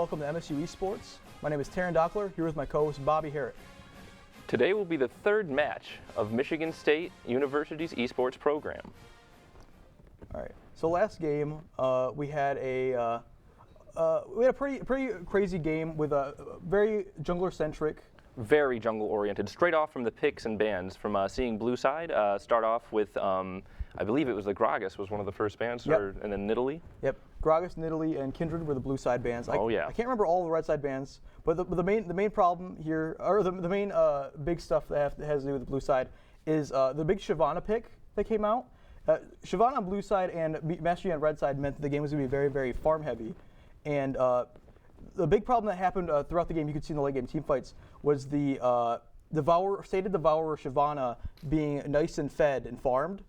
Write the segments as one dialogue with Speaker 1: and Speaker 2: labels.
Speaker 1: welcome to MSU eSports. My name is Tarren Dachtler, here with my co-host Bobby Herick.
Speaker 2: Today will be the third match of Michigan State University's eSports program.
Speaker 1: All right. So last game, we had a pretty crazy game with a very jungler-centric.
Speaker 2: Very jungle-oriented, straight off from the picks and bans. From seeing Blue Side start off with, I believe it was the Gragas was one of the first bans,
Speaker 1: Yep.
Speaker 2: and then Nidalee.
Speaker 1: Yep, Gragas, Nidalee, and Kindred were the Blue Side bans. I can't remember all the Red Side bans, but the main problem here, or the main big stuff that has to do with the Blue Side, is the big Shyvana pick that came out. Shyvana on Blue Side and Mastery on Red Side meant that the game was going to be very, very farm-heavy, and the big problem that happened throughout the game, you could see in the late game team fights, was the stated Devourer Shyvana being nice and fed and farmed,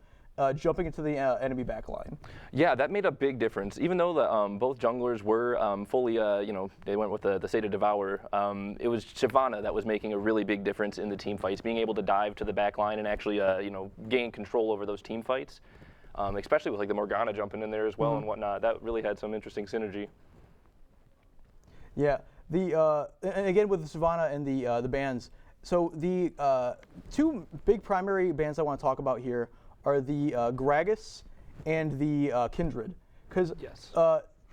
Speaker 1: jumping into the enemy backline.
Speaker 2: Yeah, that made a big difference. Even though both junglers were fully, they went with the stated Devourer, it was Shyvana that was making a really big difference in the team fights, being able to dive to the backline and actually, gain control over those team fights, especially with like the Morgana jumping in there as well and whatnot. That really had some interesting synergy.
Speaker 1: Yeah, and again with the Shyvana and the bans. So the two big primary bans I want to talk about here are the Gragas and the Kindred. Because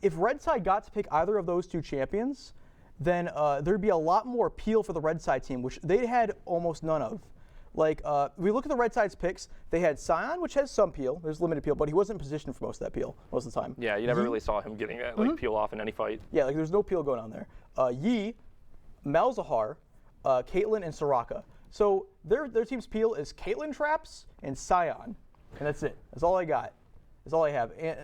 Speaker 1: if Red Side got to pick either of those two champions, then there'd be a lot more appeal for the Red Side team, which they had almost none of. Like, we look at the Red Side's picks, they had Sion, which has some peel, there's limited peel, but he wasn't positioned for most of that peel, most of the time.
Speaker 2: Yeah, you never really saw him getting that peel off in any fight.
Speaker 1: Yeah, like there's no peel going on there. Yi, Malzahar, Caitlyn, and Soraka. So their team's peel is Caitlyn traps and Sion, and that's it. That's all I got. That's all I have. And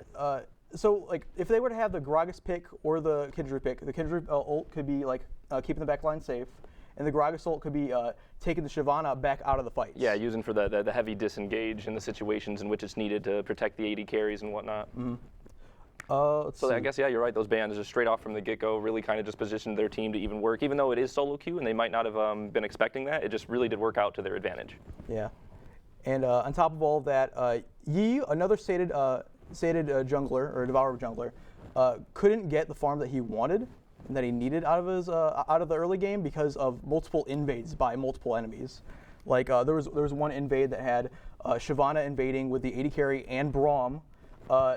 Speaker 1: so like if they were to have the Gragas pick or the Kindred pick, the Kindred ult could be like keeping the back line safe, and the Gragas ult could be taking the Shyvana back out of the fights.
Speaker 2: Yeah, using for the heavy disengage in the situations in which it's needed to protect the AD carries and whatnot. So I guess, yeah, you're right. Those bans just straight off from the get-go really kind of just positioned their team to even work. Even though it is solo queue and they might not have been expecting that, it just really did work out to their advantage.
Speaker 1: Yeah. And on top of all of that, Yi, another stated jungler, or Devourer jungler, couldn't get the farm that he wanted and that he needed out of the early game because of multiple invades by multiple enemies. Like there was one invade that had Shyvana invading with the AD carry and Braum,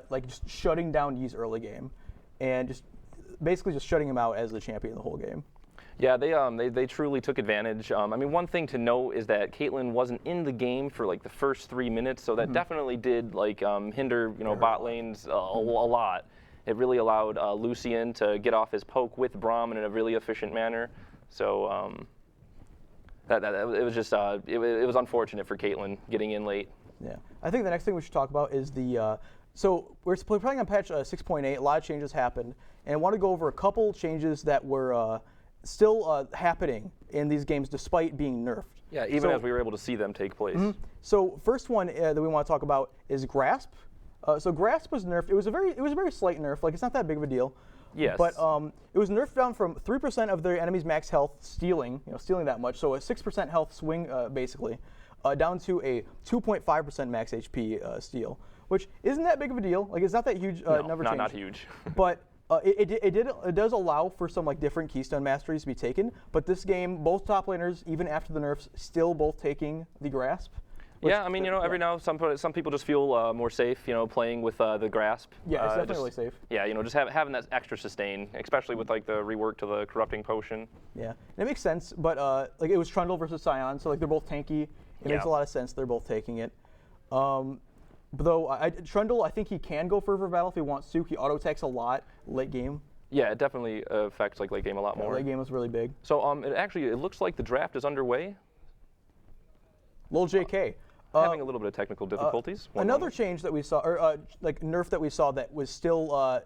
Speaker 1: like just shutting down Yi's early game, and just basically just shutting him out as the champion the whole game.
Speaker 2: Yeah, they truly took advantage. I mean, one thing to note is that Caitlyn wasn't in the game for like the first 3 minutes, so that definitely did like hinder bot lanes a lot. It really allowed Lucian to get off his poke with Braum in a really efficient manner. So it was just it was unfortunate for Caitlyn getting in late.
Speaker 1: Yeah, I think the next thing we should talk about is the so we're probably on patch 6.8. A lot of changes happened, and I want to go over a couple changes that were still happening in these games despite being nerfed.
Speaker 2: Yeah, even as we were able to see them take place.
Speaker 1: So first one that we want to talk about is Grasp. So Grasp was nerfed. It was a very slight nerf. Like it's not that big of a deal.
Speaker 2: Yes.
Speaker 1: But it was nerfed down from 3% of their enemy's max health stealing that much. So a 6% health swing basically, down to a 2.5% max HP steal, which isn't that big of a deal. Like it's not that huge number change.
Speaker 2: Not huge.
Speaker 1: But it does allow for some like different keystone masteries to be taken. But this game, both top laners, even after the nerfs, still both taking the Grasp.
Speaker 2: Yeah, I mean, every now some people just feel more safe, playing with the Grasp.
Speaker 1: Yeah, it's definitely really safe.
Speaker 2: Yeah, just having that extra sustain, especially with like the rework to the Corrupting Potion.
Speaker 1: Yeah, and it makes sense, but like it was Trundle versus Sion, so like they're both tanky. It makes a lot of sense they're both taking it. Though Trundle, I think he can go for battle if he wants to. He auto attacks a lot late game.
Speaker 2: Yeah, it definitely affects like late game a lot more.
Speaker 1: Late game was really big.
Speaker 2: So it looks like the draft is underway.
Speaker 1: Lil JK.
Speaker 2: Having a little bit of technical difficulties.
Speaker 1: Another change that we saw, or like nerf that we saw that was still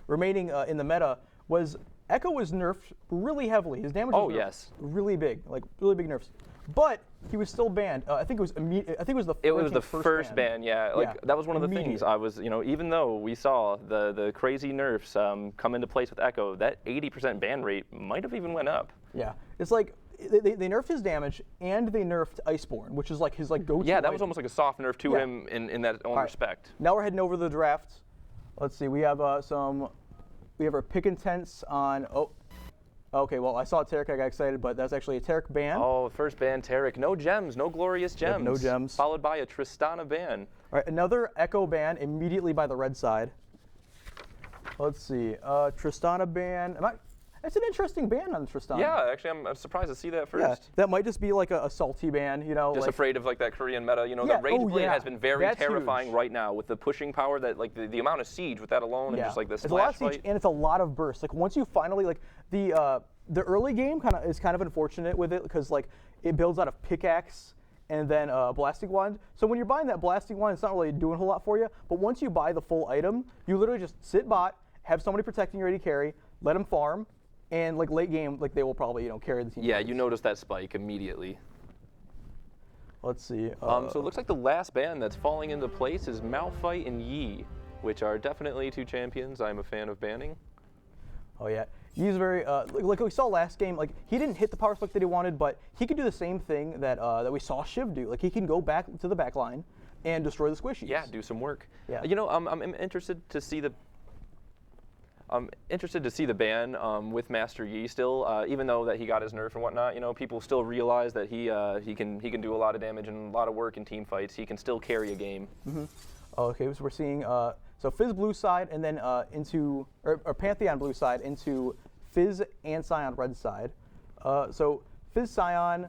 Speaker 1: remaining in the meta was Echo was nerfed really heavily. His damage was nerfed really big, like really big nerfs. But he was still banned. I think it was the first
Speaker 2: ban. Yeah, like that was one of the things. I was, even though we saw the crazy nerfs come into place with Echo, that 80% ban rate might have even went up.
Speaker 1: Yeah, it's like they nerfed his damage and they nerfed Iceborne, which is like his like go-to.
Speaker 2: Yeah, that was almost like a soft nerf to him in that own respect.
Speaker 1: Now we're heading over to the draft. Let's see, we have we have our pick intense on. Oh, okay. Well, I saw Tarek. I got excited, but that's actually a Tarek ban.
Speaker 2: Oh, first ban Tarek. No gems. No glorious gems.
Speaker 1: No gems.
Speaker 2: Followed by a Tristana ban.
Speaker 1: All right, another Echo ban immediately by the red side. Let's see. Tristana ban. It's an interesting ban on Tristana.
Speaker 2: Yeah, actually, I'm surprised to see that first.
Speaker 1: Yeah, that might just be like a salty ban, you know.
Speaker 2: Just
Speaker 1: like,
Speaker 2: afraid of like that Korean meta. You know, the Rage Blade has been very
Speaker 1: That's
Speaker 2: terrifying
Speaker 1: huge.
Speaker 2: right now with the pushing power that like the amount of siege with that alone and just like the
Speaker 1: it's a lot
Speaker 2: splash
Speaker 1: of siege
Speaker 2: fight.
Speaker 1: and it's a lot of burst. Like once you finally like the early game is kind of unfortunate with it because like it builds out of pickaxe and then blasting wand. So when you're buying that blasting wand, it's not really doing a whole lot for you. But once you buy the full item, you literally just sit bot, have somebody protecting your AD carry, let them farm. And like late game, like they will probably carry the team.
Speaker 2: Yeah, you notice that spike immediately.
Speaker 1: Let's see.
Speaker 2: So it looks like the last ban that's falling into place is Malphite and Yi, which are definitely two champions I'm a fan of banning.
Speaker 1: Oh yeah, he's very like we saw last game. Like he didn't hit the power spike that he wanted, but he could do the same thing that that we saw Shiv do. Like he can go back to the back line and destroy the squishies.
Speaker 2: Yeah, do some work.
Speaker 1: Yeah.
Speaker 2: You know, I'm interested to see the. I'm interested to see the ban with Master Yi still, even though that he got his nerf and whatnot. You know, people still realize that he can do a lot of damage and a lot of work in team fights. He can still carry a game.
Speaker 1: Mm-hmm. Okay, so we're seeing so Fizz blue side and then into or Pantheon blue side into Fizz and Scion red side. So Fizz Scion,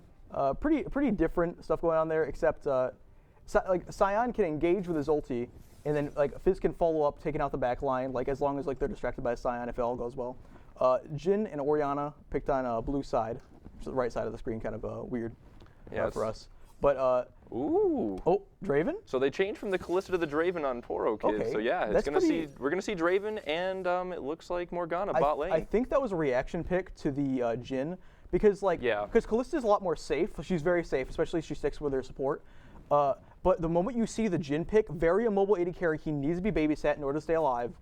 Speaker 1: pretty different stuff going on there, except like Scion can engage with his ulti. And then like Fizz can follow up, taking out the back line, like as long as like they're distracted by Scion, if it all goes well. Jhin and Orianna picked on blue side, which is the right side of the screen, kind of weird for us. But
Speaker 2: ooh.
Speaker 1: Oh, Draven.
Speaker 2: So they changed from the Kalista to the Draven on Poro Kids.
Speaker 1: Okay.
Speaker 2: So yeah, we're gonna see Draven and it looks like Morgana bot lane.
Speaker 1: I think that was a reaction pick to the Jhin because because Kalista is a lot more safe. She's very safe, especially if she sticks with her support. But the moment you see the Jhin pick, very immobile AD carry, he needs to be babysat in order to stay alive.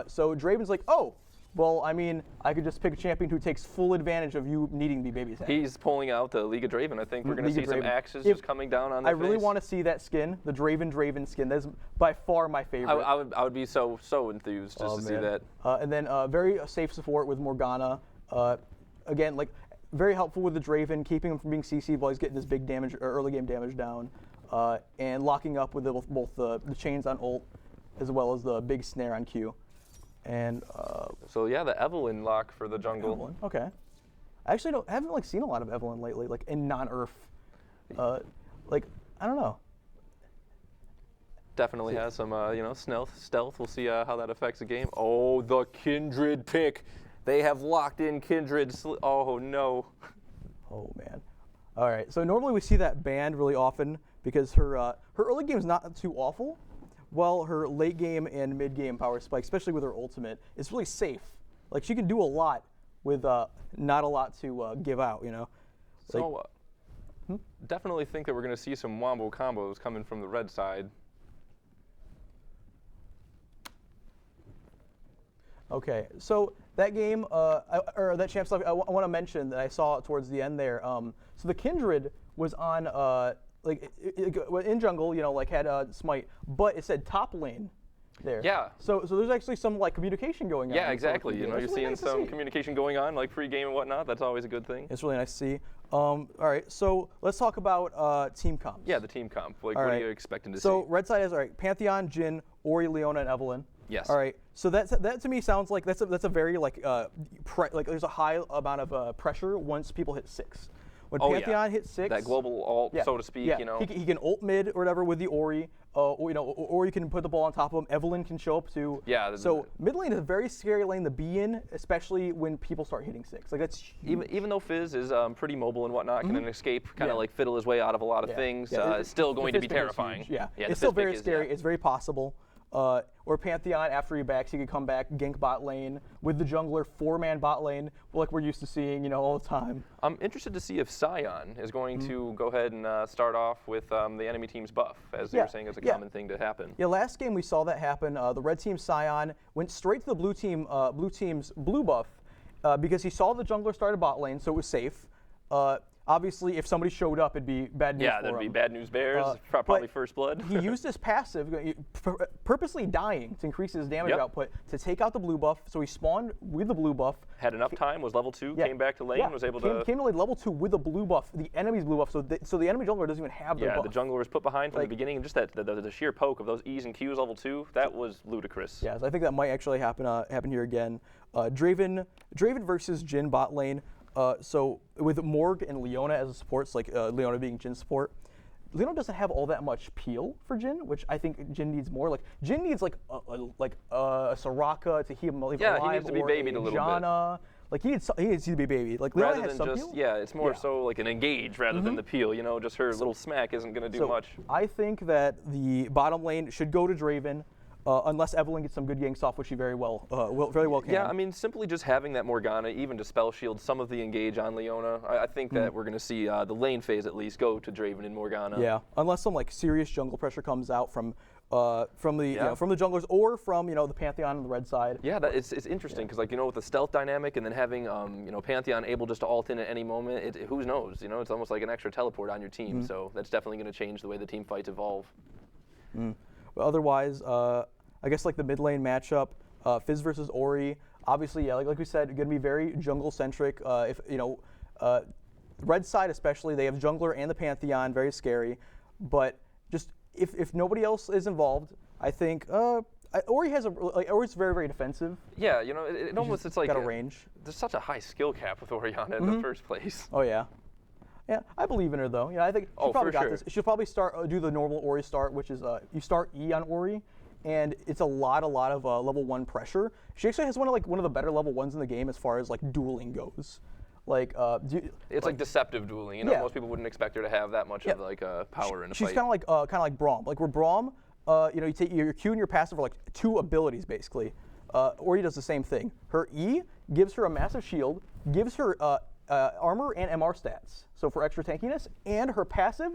Speaker 1: So Draven's like, oh, well, I mean, I could just pick a champion who takes full advantage of you needing to be babysat.
Speaker 2: He's pulling out the League of Draven. I think we're going to see some axes just coming down on the face.
Speaker 1: I really want to see that skin, the Draven skin. That's by far my favorite.
Speaker 2: I would be so enthused just to see that.
Speaker 1: And then very safe support with Morgana. Again, like very helpful with the Draven, keeping him from being CC'd while he's getting this big damage or early game damage down. And locking up with both the chains on ult as well as the big snare on Q. And
Speaker 2: so yeah, the Evelyn lock for the jungle.
Speaker 1: Evelyn, okay. I actually haven't like seen a lot of Evelyn lately, like in non-Earth. Like I don't know.
Speaker 2: Definitely has some stealth. We'll see how that affects the game. Oh, the Kindred pick. They have locked in Kindred. Oh no.
Speaker 1: Oh man. All right. So normally we see that banned really often because her early game is not too awful, while her late game and mid game power spike, especially with her ultimate, is really safe. Like she can do a lot with not a lot to give out, you know.
Speaker 2: So definitely think that we're going to see some wombo combos coming from the red side.
Speaker 1: Okay, so that game, or that champ stuff, I want to mention that I saw towards the end there. So the Kindred was on, in jungle, you know, like had Smite, but it said top lane there.
Speaker 2: Yeah.
Speaker 1: So there's actually some like communication going on.
Speaker 2: Yeah, exactly. You know, you're
Speaker 1: really
Speaker 2: seeing
Speaker 1: nice
Speaker 2: some communication going on, like pre-game and whatnot. That's always a good thing.
Speaker 1: It's really nice to see. All right, so let's talk about team comps.
Speaker 2: Yeah, the team comp. Like, what are you expecting to see?
Speaker 1: So red side is Pantheon, Jhin, Ori, Leona, and Evelyn.
Speaker 2: Yes.
Speaker 1: All right. So that to me sounds like that's a very like there's a high amount of pressure once people hit 6. When Pantheon hits 6,
Speaker 2: that global ult, so to speak, you know.
Speaker 1: He can ult mid or whatever with the Ori, or you can put the ball on top of him. Evelyn can show up too.
Speaker 2: Yeah.
Speaker 1: So mid lane is a very scary lane to be in, especially when people start hitting 6. Like that's huge.
Speaker 2: Even though Fizz is pretty mobile and whatnot, can then escape, kind of like fiddle his way out of a lot of things. It's still going to be terrifying.
Speaker 1: Yeah. It's still very scary. It's very possible. Or Pantheon, after he backs, he could come back, gank bot lane with the jungler, 4-man bot lane, like we're used to seeing, you know, all the time.
Speaker 2: I'm interested to see if Scion is going to go ahead and start off with the enemy team's buff, as they were saying is a common thing to happen.
Speaker 1: Yeah, last game we saw that happen. The red team Scion went straight to the blue team's blue buff because he saw the jungler started bot lane, so it was safe. obviously, if somebody showed up, it'd be bad news for him.
Speaker 2: Yeah, that'd be bad news bears, probably first blood.
Speaker 1: He used his passive, purposely dying to increase his damage output to take out the blue buff. So he spawned with the blue buff.
Speaker 2: Had enough time, was level 2, came back to lane, was able to...
Speaker 1: Came to like level 2 with the blue buff, the enemy's blue buff, so the enemy jungler doesn't even have their buff.
Speaker 2: Yeah, the jungler was put behind from the beginning, and just the sheer poke of those E's and Q's level 2, that was ludicrous.
Speaker 1: Yeah, so I think that might actually happen here again. Draven versus Jhin bot lane. So with Morg and Leona as a supports, like Leona being Jhin support, Leona doesn't have all that much peel for Jhin, which I think Jhin needs more. Like Jhin needs like a Soraka to keep him alive,
Speaker 2: he needs to be babied a little bit.
Speaker 1: Like he needs to be babied. Like Leona
Speaker 2: rather
Speaker 1: has
Speaker 2: than
Speaker 1: some
Speaker 2: just
Speaker 1: peel.
Speaker 2: it's more so like an engage rather than the peel. You know, just her little smack isn't going to do much.
Speaker 1: I think that the bottom lane should go to Draven. Unless Evelyn gets some good ganks off, which she very well can.
Speaker 2: Yeah, I mean, simply just having that Morgana, even to spell shield some of the engage on Leona, I think that we're going to see the lane phase at least go to Draven and Morgana.
Speaker 1: Yeah, unless some like serious jungle pressure comes out from the junglers or from the Pantheon on the red side.
Speaker 2: Yeah, it's interesting because with the stealth dynamic and then having Pantheon able just to ult in at any moment, who knows? It's almost like an extra teleport on your team. So that's definitely going to change the way the team fights evolve.
Speaker 1: But otherwise, I guess like the mid lane matchup, Fizz versus Ori. Obviously, yeah, like we said, going to be very jungle centric. Red side especially, they have jungler and the Pantheon, very scary. But just if nobody else is involved, I think Ori Ori's very, very defensive.
Speaker 2: Yeah, it almost it's like
Speaker 1: got a range.
Speaker 2: There's such a high skill cap with Oriana in the first place.
Speaker 1: Oh yeah. Yeah, I believe in her though. I think she probably got this. She'll probably do the normal Ori start, which is you start E on Ori, and it's a lot of level 1 pressure. She actually has one of the better level 1s in the game as far as like dueling goes. Like
Speaker 2: it's like deceptive dueling. Most people wouldn't expect her to have that much of like power in a fight.
Speaker 1: She's kind of like Braum. Like where Braum, you take your Q and your passive are like 2 abilities basically. Ori does the same thing. Her E gives her a massive shield, gives her armor and MR stats, so for extra tankiness, and her passive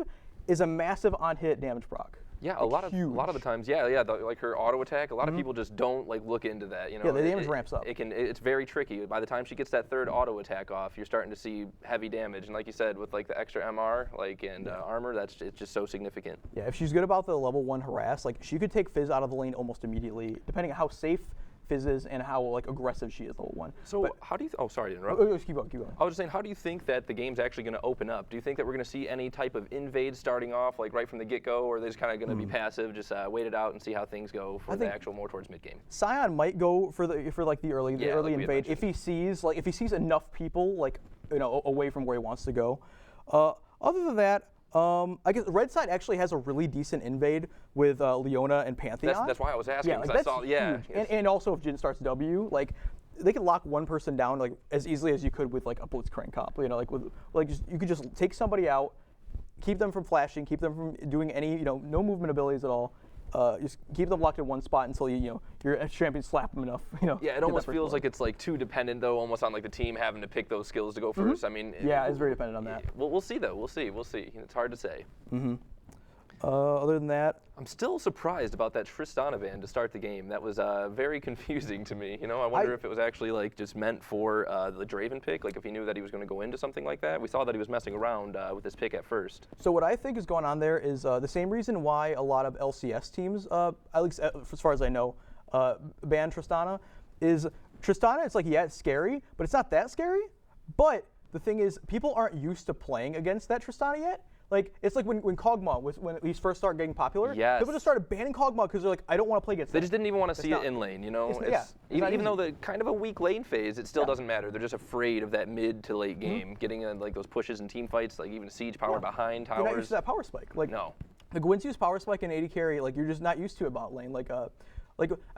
Speaker 1: is a massive on-hit damage proc.
Speaker 2: Yeah, a lot of the times, like her auto attack. A lot of people just don't look into that.
Speaker 1: Yeah, the damage ramps up.
Speaker 2: It's very tricky. By the time she gets that 3rd auto attack off, you're starting to see heavy damage. And like you said, with like the extra MR, armor, it's just so significant.
Speaker 1: Yeah, if she's good about the level 1 harass, like she could take Fizz out of the lane almost immediately, depending on how safe Fizz is and how aggressive she is level 1.
Speaker 2: So how do you? Sorry to interrupt.
Speaker 1: Keep going.
Speaker 2: I was just saying, how do you think that the game's actually going to open up? Do you think that we're going to see any type of invade starting off like right from the get-go, or are they just kind of going to be passive, just wait it out and see how things go for the actual more towards mid-game?
Speaker 1: Sion might go for the early invade if he sees enough people away from where he wants to go. Other than that. I guess Red side actually has a really decent invade with Leona and Pantheon.
Speaker 2: That's why I was asking.
Speaker 1: That's huge. And also if Jhin starts W, they could lock one person down as easily as you could with a Blitzcrank comp. You could just take somebody out, keep them from flashing, keep them from doing any no movement abilities at all. Just keep them locked in one spot until your champion slap them enough.
Speaker 2: Yeah, it almost feels like it's too dependent though, almost on the team having to pick those skills to go first. I mean,
Speaker 1: it's very dependent on that.
Speaker 2: We'll see though. We'll see. It's hard to say.
Speaker 1: Other than that,
Speaker 2: I'm still surprised about that Tristana ban to start the game. That was very confusing to me. I wonder if it was actually just meant for the Draven pick, if he knew that he was going to go into something like that. We saw that he was messing around with this pick at first.
Speaker 1: So what I think is going on there is the same reason why a lot of LCS teams, at least as far as I know, ban Tristana, is Tristana. It's it's scary, but it's not that scary. But the thing is, people aren't used to playing against that Tristana yet. It's like when Kog'Maw when he first started getting popular, people just started banning Kog'Maw because they're I don't want to play against
Speaker 2: They just didn't even want to see it in lane, even though the kind of a weak lane phase, it still doesn't matter. They're just afraid of that mid to late game, getting in those pushes and team fights, even siege power behind towers.
Speaker 1: You're not used to that power spike.
Speaker 2: No.
Speaker 1: The Gwynsu's power spike in AD carry, you're just not used to it bot lane. I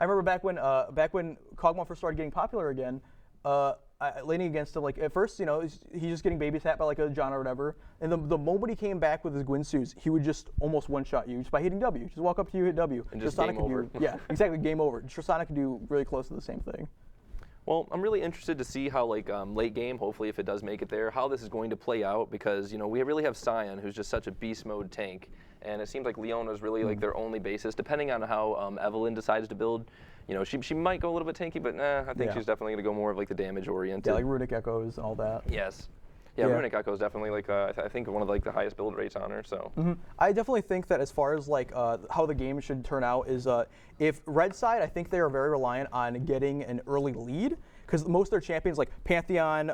Speaker 1: remember back when Kog'Maw first started getting popular again, laning against him, at first, he's just getting babysat by a John or whatever, and the moment he came back with his Gwynsu's, he would just almost one-shot you just by hitting W. Just walk up to you, hit W.
Speaker 2: And just game over.
Speaker 1: Yeah, exactly, game over. Tristana can do really close to the same thing.
Speaker 2: Well, I'm really interested to see how, late game, hopefully if it does make it there, how this is going to play out because, we really have Sion, who's just such a beast mode tank, and it seems like Leona's really their only basis, depending on how Evelyn decides to build. She might go a little bit tanky, but I think she's definitely going to go more of the damage oriented.
Speaker 1: Yeah, runic echoes and all that.
Speaker 2: Yes. Yeah, Runic Echo is definitely like I think one of like the highest build rates on her. So
Speaker 1: I definitely think that as far as like how the game should turn out is if red side, I think they are very reliant on getting an early lead because most of their champions like Pantheon,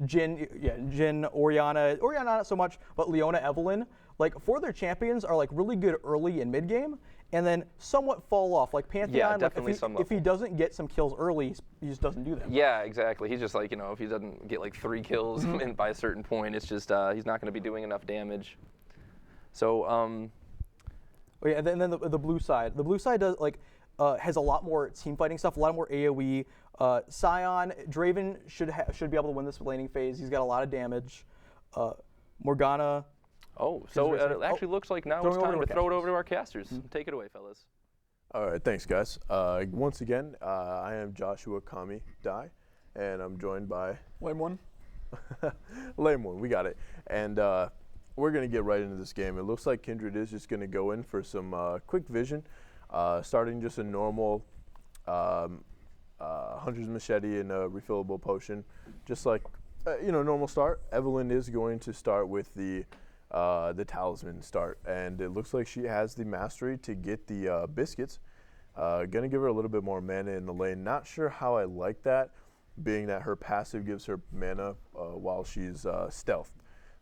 Speaker 1: Jin, Oriana not so much, but Leona, Evelynn, like four of their champions are like really good early in mid game. And then somewhat fall off. Like Pantheon,
Speaker 2: definitely
Speaker 1: if he doesn't get some kills early, he just doesn't do that.
Speaker 2: Yeah, exactly. He's just like, if he doesn't get like 3 kills and by a certain point, it's just he's not going to be doing enough damage. So,
Speaker 1: and then the blue side. The blue side does has a lot more team fighting stuff, a lot more AoE. Sion, Draven should be able to win this laning phase. He's got a lot of damage. Morgana.
Speaker 2: Oh, so it actually looks like now it's time to throw it over to our casters. Take it away, fellas.
Speaker 3: All right, thanks, guys. Once again, I am Joshua Kami Dai, and I'm joined by
Speaker 4: Lame One.
Speaker 3: Lame One, we got it. And we're going to get right into this game. It looks like Kindred is just going to go in for some quick vision, starting just a normal Hunter's Machete and a refillable potion, just like, normal start. Evelynn is going to start with the talisman start, and it looks like she has the mastery to get the biscuits. Gonna give her a little bit more mana in the lane. Not sure how I like that, being that her passive gives her mana while she's stealthed.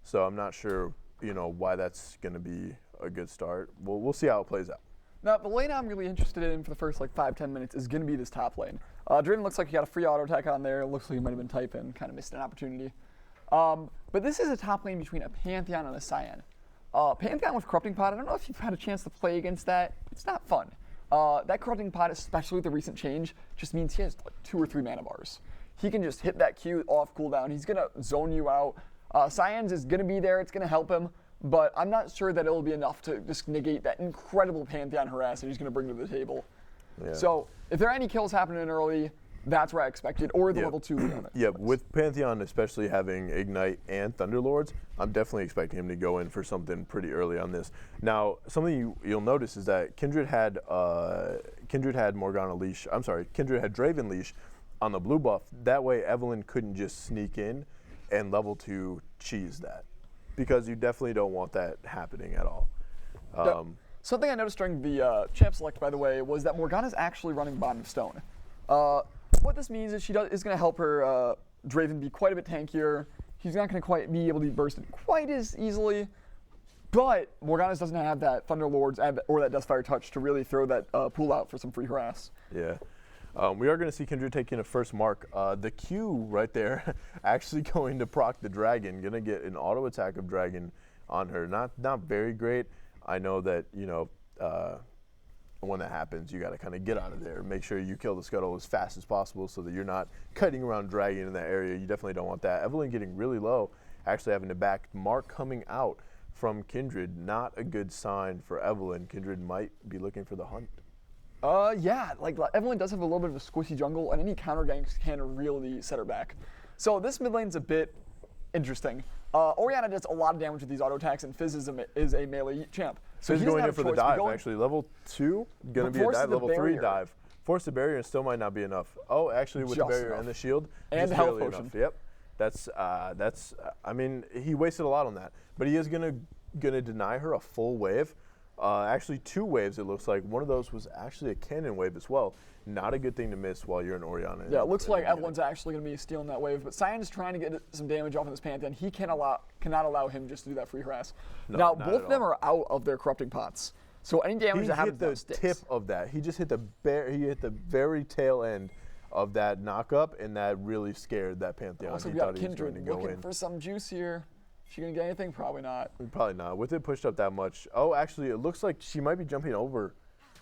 Speaker 3: So I'm not sure, why that's gonna be a good start. We'll see how it plays out.
Speaker 4: Now, the lane I'm really interested in for the first 5-10 minutes is going to be this top lane. Draven looks like he got a free auto attack on there. Looks like he might have been typing, kind of missed an opportunity. But this is a top lane between a Pantheon and a Sion. Pantheon with Corrupting Pot, I don't know if you've had a chance to play against that. It's not fun. That Corrupting Pot, especially with the recent change, just means he has 2 or 3 mana bars. He can just hit that Q off cooldown. He's going to zone you out. Sion's is going to be there. It's going to help him. But I'm not sure that it'll be enough to just negate that incredible Pantheon harass that he's going to bring to the table. Yeah. So if there are any kills happening early, that's where I expected, or the level 2 Leona.
Speaker 3: Yeah, with Pantheon especially having Ignite and Thunderlords, I'm definitely expecting him to go in for something pretty early on this. Now, something you'll notice is that Kindred had Draven Leash on the blue buff. That way Evelynn couldn't just sneak in and level 2 cheese that, because you definitely don't want that happening at all.
Speaker 4: Something I noticed during the champ select, by the way, was that Morgana's actually running Bond of Stone. What this means is is going to help her Draven be quite a bit tankier. He's not going to quite be able to be bursted quite as easily, but Morgana's doesn't have that Thunderlords or that Deathfire Touch to really throw that pool out for some free harass.
Speaker 3: Yeah. We are going to see Kindred taking a first mark. The Q right there actually going to proc the dragon, going to get an auto attack of dragon on her. Not very great. I know that, when that happens, you got to kind of get out of there. Make sure you kill the scuttle as fast as possible so that you're not kiting around dragon in that area. You definitely don't want that. Evelynn getting really low, actually having to back mark coming out from Kindred. Not a good sign for Evelynn. Kindred might be looking for the hunt.
Speaker 4: Yeah, Evelynn does have a little bit of a squishy jungle, and any counter ganks can really set her back. So this mid lane's a bit interesting. Oriana does a lot of damage with these auto attacks, and Fizz is a melee champ.
Speaker 3: So he's going in for the dive, actually. Level 2, going to be a dive. Level 3 dive. Force the barrier and still might not be enough. Oh, actually, with the barrier and the shield,
Speaker 4: and the health potion.
Speaker 3: Yep. That's. I mean, he wasted a lot on that, but he is gonna deny her a full wave. Actually, 2 waves. It looks like one of those was actually a cannon wave as well. Not a good thing to miss while you're in Oriana.
Speaker 4: Yeah, it looks like Evelynn's actually going to be stealing that wave, but Sion's trying to get some damage off of this Pantheon. He cannot allow him just to do that free harass. No, now, both of them are out of their Corrupting Pots, so any damage that happens
Speaker 3: hit the tip of that. He just hit the very tail end of that knockup, and that really scared that Pantheon.
Speaker 4: Also, we got Kindred looking for some juice here. Is she going to get anything? Probably not.
Speaker 3: Probably not. With it pushed up that much. Oh, actually, it looks like she might be jumping over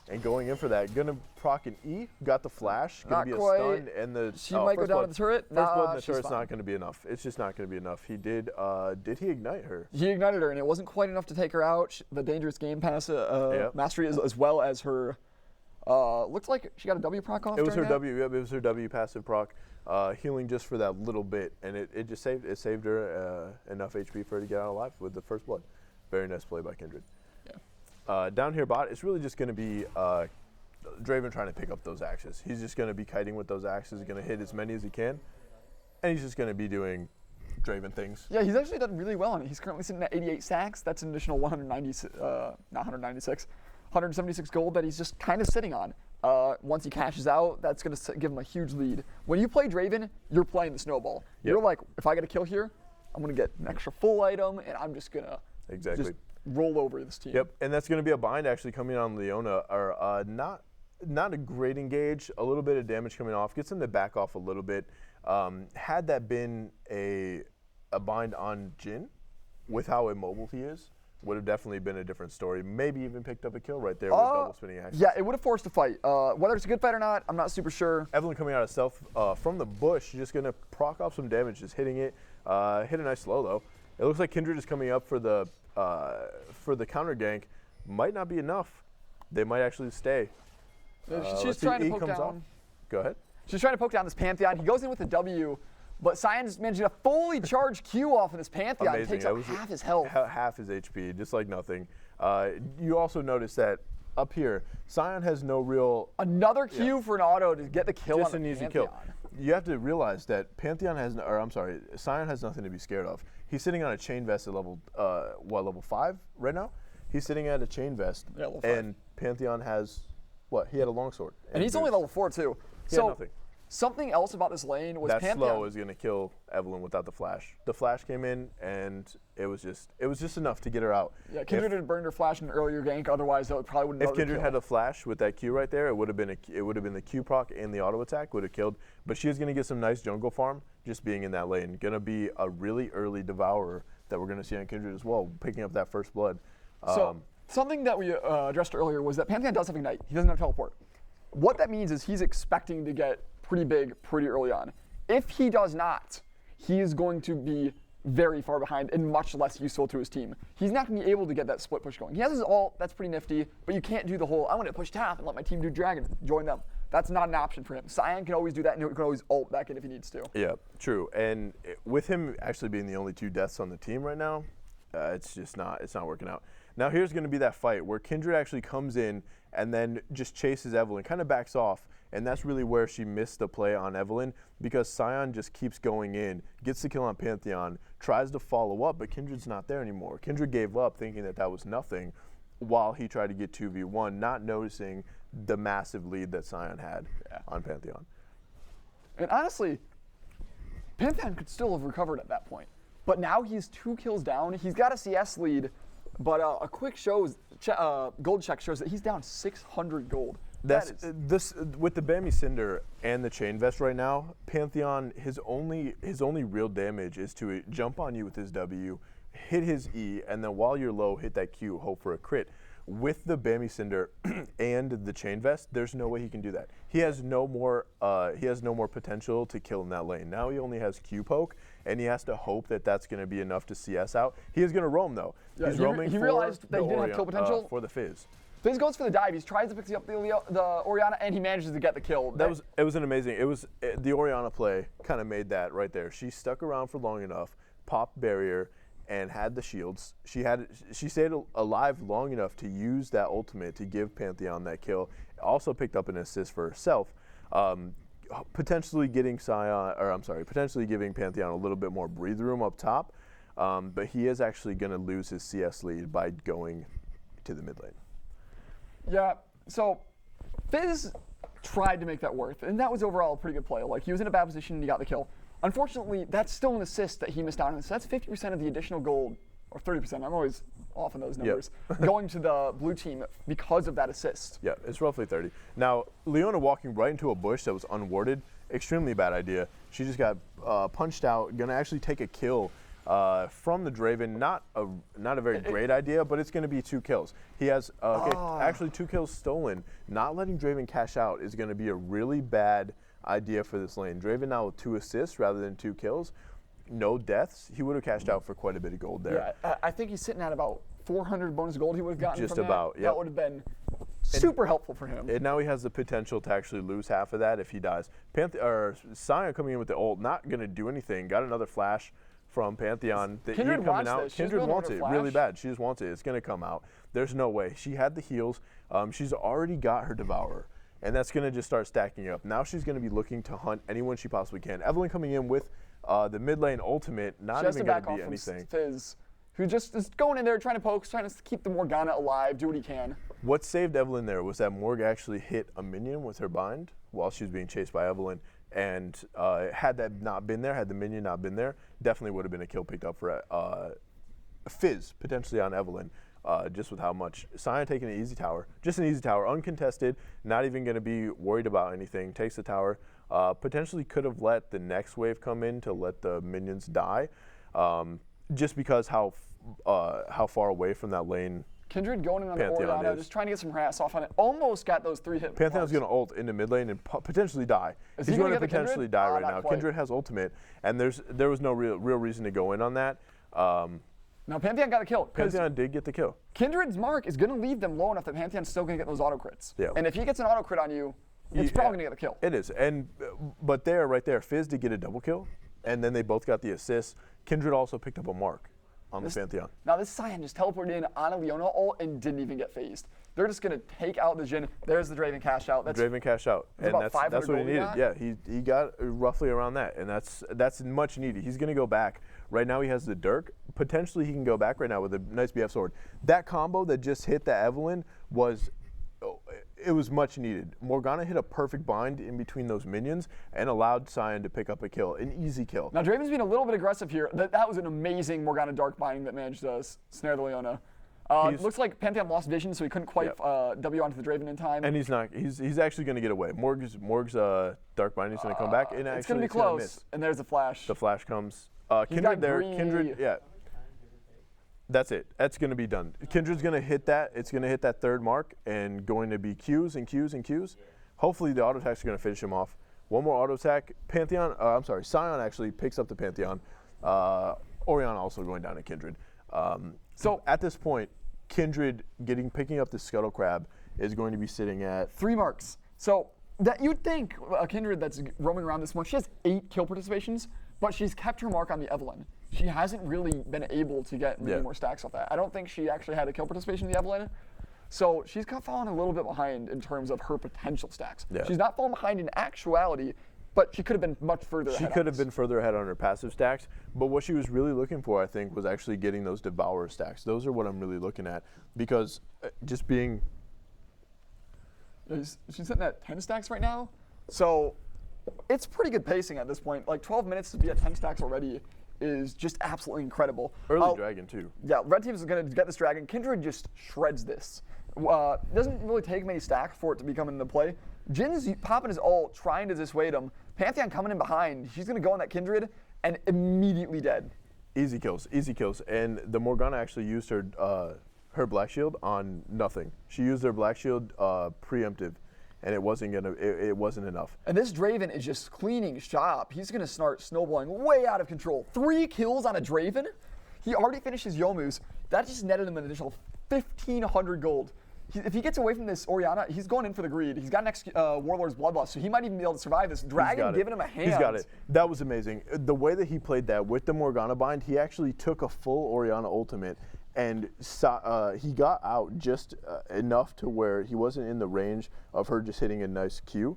Speaker 3: and going in for that. Gonna proc an E. Got the flash. Gonna be a stun. And the
Speaker 4: she might go down to the turret.
Speaker 3: First blood in the turret's not going to be enough. It's just not going to be enough. He did he ignite her?
Speaker 4: He ignited her, and it wasn't quite enough to take her out. The dangerous game pass mastery as well as her. Looked like she got a W proc off.
Speaker 3: It was her W. Yep, it was her W passive proc. Healing just for that little bit, and it just saved her enough HP for her to get out alive with the first blood. Very nice play by Kindred. Yeah. Down here bot, it's really just going to be Draven trying to pick up those axes. He's just going to be kiting with those axes, going to hit as many as he can, and he's just going to be doing Draven things.
Speaker 4: Yeah, he's actually done really well on it. He's currently sitting at 88 sacks. That's an additional 176 gold that he's just kind of sitting on. Once he cashes out, that's going to give him a huge lead. When you play Draven, you're playing the snowball.
Speaker 3: Yep.
Speaker 4: You're like, if I get a kill here, I'm going to get an extra full item, and I'm just going to just roll over this team.
Speaker 3: Yep, and that's going to be a bind actually coming on Leona. Or not a great engage, a little bit of damage coming off, gets him to back off a little bit. Had that been a bind on Jhin, with how immobile he is, would have definitely been a different story. Maybe even picked up a kill right there with double spinning action.
Speaker 4: Yeah, it would have forced a fight. Whether it's a good fight or not, I'm not super sure.
Speaker 3: Evelyn coming out of stealth from the bush, just going to proc off some damage, just hitting it. Hit a nice slow though. It looks like Kindred is coming up for the counter gank. Might not be enough. They might actually stay.
Speaker 4: She's trying to poke down.
Speaker 3: Off. Go ahead.
Speaker 4: She's trying to poke down this Pantheon. He goes in with a W, but Sion just managed to fully charge Q off of this Pantheon.
Speaker 3: Amazing.
Speaker 4: Takes up half his health.
Speaker 3: Half his HP, just like nothing. You also notice that up here, Sion has no real...
Speaker 4: Another Q for an auto to get the kill
Speaker 3: just
Speaker 4: on the
Speaker 3: an easy
Speaker 4: Pantheon.
Speaker 3: kill. You have to realize that Sion has nothing to be scared of. He's sitting on a chain vest at level 5 right now? He's sitting at a chain vest, and Pantheon has, he had a longsword.
Speaker 4: And he's only level 4 too.
Speaker 3: He had nothing.
Speaker 4: Something else about this lane was
Speaker 3: that
Speaker 4: Pantheon.
Speaker 3: slow is going to kill Evelyn without the flash. The flash came in, and it was just enough to get her out.
Speaker 4: Yeah, Kindred had burned her flash in an earlier gank. Otherwise, that probably wouldn't.
Speaker 3: If Kindred had a flash with that Q right there, it would have been the Q proc and the auto attack would have killed. But she is going to get some nice jungle farm just being in that lane. Going to be a really early devourer that we're going to see on Kindred as well, picking up that first blood.
Speaker 4: So something that we addressed earlier was that Pantheon does have Ignite. He doesn't have teleport. What that means is he's expecting to get pretty big pretty early on. If he does not, he is going to be very far behind and much less useful to his team. He's not going to be able to get that split push going. He has his ult, that's pretty nifty, but you can't do the whole, I want to push top and let my team do dragon, join them. That's not an option for him. Sion can always do that, and he can always ult back in if he needs to.
Speaker 3: Yeah, true. And with him actually being the only 2 deaths on the team right now, it's not working out. Now here's going to be that fight where Kindred actually comes in and then just chases Evelyn, kind of backs off, and that's really where she missed the play on Evelyn, because Sion just keeps going in, gets the kill on Pantheon, tries to follow up, but Kindred's not there anymore. Kindred gave up thinking that was nothing while he tried to get 2v1, not noticing the massive lead that Sion had on Pantheon.
Speaker 4: And honestly, Pantheon could still have recovered at that point. But now he's 2 kills down. He's got a CS lead, but a quick gold check shows that he's down 600 gold.
Speaker 3: This with the Bammy Cinder and the chain vest right now, Pantheon, his only real damage is to jump on you with his W, hit his E, and then while you're low, hit that Q, hope for a crit. With the Bammy Cinder and the chain vest, there's no way he can do that. He has no more potential to kill in that lane. Now he only has Q poke, and he has to hope that that's going to be enough to CS out. He is going to roam though.
Speaker 4: Yeah,
Speaker 3: he's roaming.
Speaker 4: He realized that he didn't have kill potential
Speaker 3: for the Fizz.
Speaker 4: Fizz goes for the dive. He tries to pick up the Orianna, and he manages to get the kill.
Speaker 3: It was an amazing. The Orianna play kind of made that right there. She stuck around for long enough, popped barrier, and had the shields. She stayed alive long enough to use that ultimate to give Pantheon that kill. Also picked up an assist for herself, potentially giving Pantheon a little bit more breathe room up top. But he is actually going to lose his CS lead by going to the mid lane.
Speaker 4: Yeah. So Fizz tried to make that worth, and that was overall a pretty good play. Like, he was in a bad position and he got the kill. Unfortunately, that's still an assist that he missed out on. So that's 50% of the additional gold, or 30%. I'm always off on those numbers. Going to the blue team because of that assist.
Speaker 3: Yeah, it's roughly 30. Now, Leona walking right into a bush that was unwarded, extremely bad idea. She just got punched out, gonna actually take a kill from the Draven. Not a very great idea, but it's gonna be 2 kills. He has actually 2 kills stolen. Not letting Draven cash out is gonna be a really bad idea for this lane. Draven now with 2 assists rather than 2 kills. No deaths. He would have cashed out for quite a bit of gold there.
Speaker 4: Yeah, I think he's sitting at about 400 bonus gold he would have gotten
Speaker 3: Just
Speaker 4: from
Speaker 3: about,
Speaker 4: that.
Speaker 3: yep.
Speaker 4: That would have been super helpful for him.
Speaker 3: And now he has the potential to actually lose half of that if he dies. Sion coming in with the ult, not going to do anything. Got another flash from Pantheon.
Speaker 4: Kindred wants this.
Speaker 3: Kindred wants it really bad. She just wants it. It's going to come out. There's no way. She had the heals. She's already got her Devourer. And that's going to just start stacking up. Now she's going to be looking to hunt anyone she possibly can. Evelyn coming in with The mid lane ultimate, not even going to be anything.
Speaker 4: Fizz, who just is going in there trying to poke, trying to keep the Morgana alive, do what he can.
Speaker 3: What saved Evelyn there was that Morg actually hit a minion with her bind while she was being chased by Evelyn. And had that not been there, had the minion not been there, definitely would have been a kill picked up for Fizz, potentially on Evelyn, just with how much. Sion taking an easy tower, just an easy tower, uncontested, not even going to be worried about anything, takes the tower. Potentially could have let the next wave come in to let the minions die, just because how far away from that lane
Speaker 4: Kindred going in on the Oriana, just trying to get some harass off on it. Almost got those 3 hit.
Speaker 3: Pantheon's going to ult into mid lane and potentially die. He's going to potentially die right now. Kindred has ultimate, and there was no real reason to go in on that.
Speaker 4: Now Pantheon got a kill.
Speaker 3: Pantheon did get the kill.
Speaker 4: Kindred's mark is going to leave them low enough that Pantheon's still going to get those auto crits.
Speaker 3: Yeah.
Speaker 4: And if he gets an auto crit on you, it's probably going to get a kill.
Speaker 3: It is, but right there, Fizz did get a double kill, and then they both got the assist. Kindred also picked up a mark on the Pantheon.
Speaker 4: Now this Sion just teleported in on a Leona ult and didn't even get phased. They're just going to take out the Jhin. There's the Draven cash out.
Speaker 3: Draven cash out, and that's what he needed. Yeah, he got roughly around that, and that's much needed. He's going to go back. Right now he has the Dirk. Potentially he can go back right now with a nice BF sword. That combo that just hit the Evelyn was much needed. Morgana hit a perfect bind in between those minions and allowed Sion to pick up a kill, an easy kill.
Speaker 4: Now Draven's being a little bit aggressive here. That was an amazing Morgana Dark binding that managed to snare the Leona. Looks like Pantheon lost vision, so he couldn't quite W onto the Draven in time.
Speaker 3: And he's not. He's actually going to get away. Morg's Dark Binding is going to come back, and
Speaker 4: it's going to be close. And there's the flash.
Speaker 3: The flash comes. Kindred there. Kindred, yeah. That's it. That's going to be done. Kindred's going to hit that. It's going to hit that third mark and going to be Qs and Qs and Qs. Hopefully the auto attacks are going to finish him off. One more auto attack. Sion actually picks up the Pantheon. Oriana also going down to Kindred. So at this point, Kindred picking up the Scuttle Crab is going to be sitting at
Speaker 4: 3 marks. So that you'd think a Kindred that's roaming around this much, she has 8 kill participations, but she's kept her mark on the Evelyn. She hasn't really been able to get many more stacks off that. I don't think she actually had a kill participation in the Evelyn. So she's fallen a little bit behind in terms of her potential stacks. Yeah. She's not fallen behind in actuality, but she could have been much further ahead.
Speaker 3: She could have been further ahead on her passive stacks, but what she was really looking for, I think, was actually getting those Devourer stacks. Those are what I'm really looking at, because just being...
Speaker 4: She's sitting at 10 stacks right now, so it's pretty good pacing at this point. Like 12 minutes to be at 10 stacks already is just absolutely incredible.
Speaker 3: Early dragon too.
Speaker 4: Yeah, red team is going to get this dragon. Kindred just shreds this. Doesn't really take many stacks for it to be coming into play. Jin's popping his ult, trying to dissuade him. Pantheon coming in behind. She's going to go on that Kindred and immediately dead.
Speaker 3: Easy kills, easy kills. And the Morgana actually used her Black Shield on nothing. She used her Black Shield preemptive, and it wasn't enough.
Speaker 4: And this Draven is just cleaning shop. He's gonna start snowballing way out of control. 3 kills on a Draven. He already finished his Youmu's. That just netted him an additional 1,500 gold. If he gets away from this Oriana, he's going in for the greed. He's got next Warlord's Bloodlust, so he might even be able to survive this. Dragon giving him a hand.
Speaker 3: He's got it. That was amazing. The way that he played that with the Morgana bind, he actually took a full Oriana ultimate, and he got out just enough to where he wasn't in the range of her just hitting a nice Q.